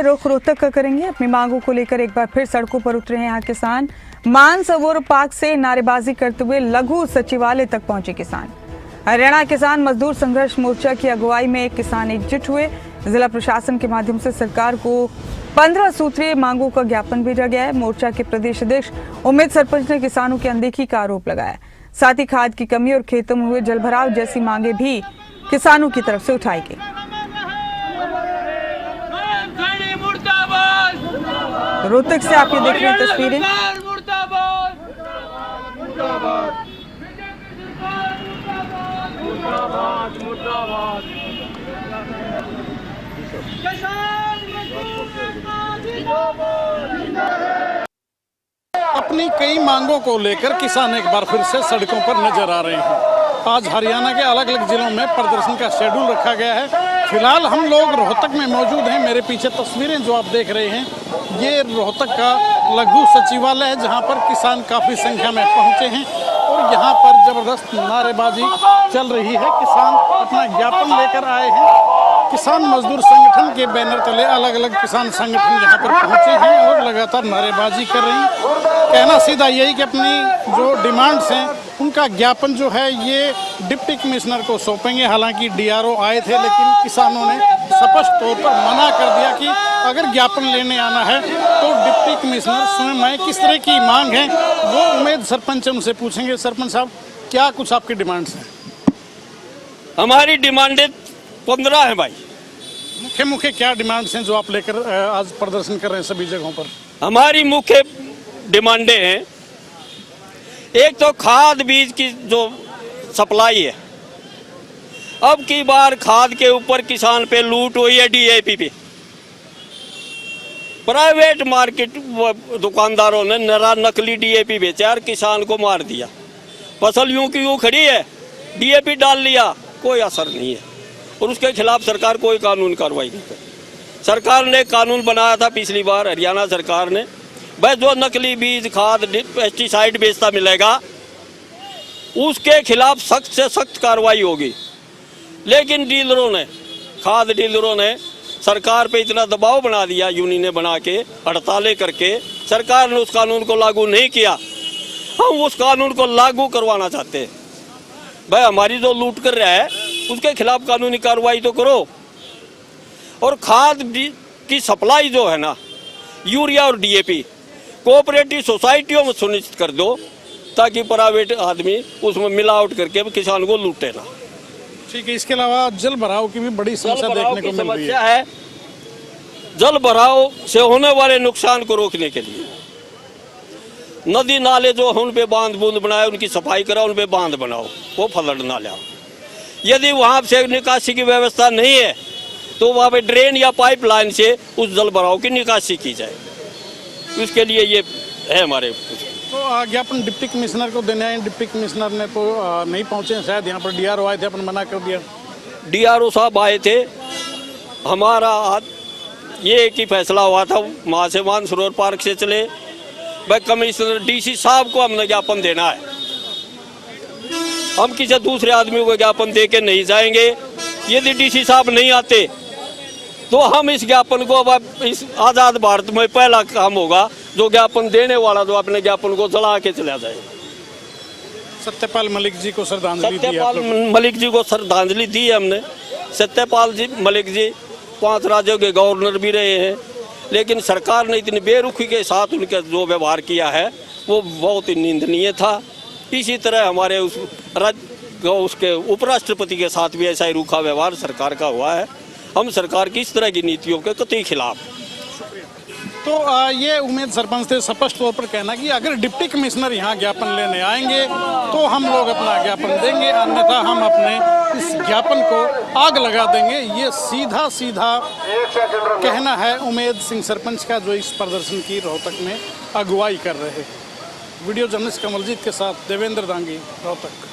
रुख रोहतक का करेंगे। अपनी मांगों को लेकर एक बार फिर सड़कों पर उतरे हैं यहाँ किसान। मानसरोवर पार्क से नारेबाजी करते हुए लघु सचिवालय तक पहुंचे किसान। हरियाणा किसान मजदूर संघर्ष मोर्चा की अगुवाई में किसान एकजुट हुए। जिला प्रशासन के माध्यम से सरकार को 15 सूत्रीय मांगों का ज्ञापन भेजा गया है। मोर्चा के प्रदेश अध्यक्ष उमेद सरपंच ने किसानों की अनदेखी का आरोप लगाया। साथ ही खाद की कमी और खेतों में हुए जलभराव जैसी मांगे भी किसानों की तरफ से उठाई गई। रोहतक से आप ये देख रहे हैं तस्वीरें। अपनी कई मांगों को लेकर किसान एक बार फिर से सड़कों पर नजर आ रहे हैं। आज हरियाणा के अलग अलग जिलों में प्रदर्शन का शेड्यूल रखा गया है। फिलहाल हम लोग रोहतक में मौजूद हैं। मेरे पीछे तस्वीरें जो आप देख रहे हैं, ये रोहतक का लघु सचिवालय है, जहां पर किसान काफ़ी संख्या में पहुंचे हैं और यहां पर ज़बरदस्त नारेबाजी चल रही है। किसान अपना ज्ञापन लेकर आए हैं। किसान मजदूर संगठन के बैनर तले अलग अलग किसान संगठन यहाँ पर पहुंचे हैं और लगातार नारेबाजी कर रहे हैं। कहना सीधा यही कि अपनी जो डिमांड्स हैं उनका ज्ञापन जो है ये डिप्टी कमिश्नर को सौंपेंगे। हालांकि डीआरओ आए थे, लेकिन किसानों ने स्पष्ट तौर पर मना कर दिया कि अगर ज्ञापन लेने आना है तो डिप्टी कमिश्नर स्वयं आए। किस तरह की मांग है वो उमेद सरपंच उनसे पूछेंगे। सरपंच साहब, क्या कुछ आपकी डिमांड्स हैं? हमारी डिमांडें 15 है भाई। मुख्य मुख्य क्या डिमांड्स हैं जो आप लेकर आज प्रदर्शन कर रहे हैं सभी जगहों पर? हमारी मुख्य डिमांडें हैं, एक तो खाद बीज की जो सप्लाई है। अब की बार खाद के ऊपर किसान पे लूट हुई है। डीएपी पे प्राइवेट मार्केट दुकानदारों ने नकली डीएपी बेचा और किसान को मार दिया। फसल यूं की यूं खड़ी है, डीएपी डाल लिया, कोई असर नहीं है और उसके खिलाफ सरकार कोई कानून कार्रवाई नहीं कर। सरकार ने कानून बनाया था पिछली बार, हरियाणा सरकार ने, भाई जो नकली बीज खाद पेस्टिसाइड बेचता मिलेगा उसके खिलाफ सख्त से सख्त कार्रवाई होगी। लेकिन डीलरों ने, खाद डीलरों ने सरकार पे इतना दबाव बना दिया, यूनियनें बना के, हड़तालें करके, सरकार ने उस कानून को लागू नहीं किया। हम उस कानून को लागू करवाना चाहते हैं। भाई हमारी जो लूट कर रहा है उसके खिलाफ कानूनी कार्रवाई तो करो। और खाद की सप्लाई जो है ना, यूरिया और डीएपी कोऑपरेटिव सोसाइटियों में सुनिश्चित कर दो, ताकि प्राइवेट आदमी उसमें मिलावट करके किसान को लूटे ना। ठीक है। इसके अलावा जल भराव की भी बड़ी समस्या देखने को मिल रही है। जल भराव से होने वाले नुकसान को रोकने के लिए नदी नाले जो है उन पे बांध बूंद बनाए, उनकी सफाई कराओ, उन पे बांध बनाओ, वो फ्लड नाले। यदि वहाँ से निकासी की व्यवस्था नहीं है तो वहाँ पे ड्रेन या पाइपलाइन से उस जल भराव की निकासी की जाए। उसके लिए ये है हमारे। तो ज्ञापन डिप्टी कमिश्नर को देने आए, डिप्टी कमिश्नर ने तो नहीं पहुँचे शायद। यहाँ पर डीआरओ आए थे, अपन मना कर दिया। डीआरओ साहब आए थे, हमारा ये एक ही फैसला हुआ था वहाँ से मानसरोवर पार्क से चले। भाई कमिश्नर डीसी साहब को हमने ज्ञापन देना है, हम किसी दूसरे आदमी को ज्ञापन दे के नहीं जाएंगे। यदि डीसी साहब नहीं आते तो हम इस ज्ञापन को, अब इस आज़ाद भारत में पहला काम होगा जो ज्ञापन देने वाला जो अपने ज्ञापन को जला के चला जाए। सत्यपाल मलिक जी को श्रद्धांजलि दी। सत्यपाल मलिक जी को श्रद्धांजलि दी है हमने। सत्यपाल जी मलिक जी 5 राज्यों के गवर्नर भी रहे हैं, लेकिन सरकार ने इतनी बेरुखी के साथ उनका जो व्यवहार किया है वो बहुत ही निंदनीय था। इसी तरह हमारे उसके उपराष्ट्रपति के साथ भी ऐसा ही रूखा व्यवहार सरकार का हुआ है। हम सरकार की इस तरह की नीतियों के कतई खिलाफ। तो ये उमेद सरपंच थे स्पष्ट तौर पर कहना कि अगर डिप्टी कमिश्नर यहाँ ज्ञापन लेने आएंगे तो हम लोग अपना ज्ञापन देंगे, अन्यथा हम अपने इस ज्ञापन को आग लगा देंगे। ये सीधा सीधा कहना है उमेद सिंह सरपंच का, जो इस प्रदर्शन की रोहतक में अगुवाई कर रहे हैं। वीडियो जर्नलिस्ट कमलजीत के साथ देवेंद्र दांगी, रोहतक।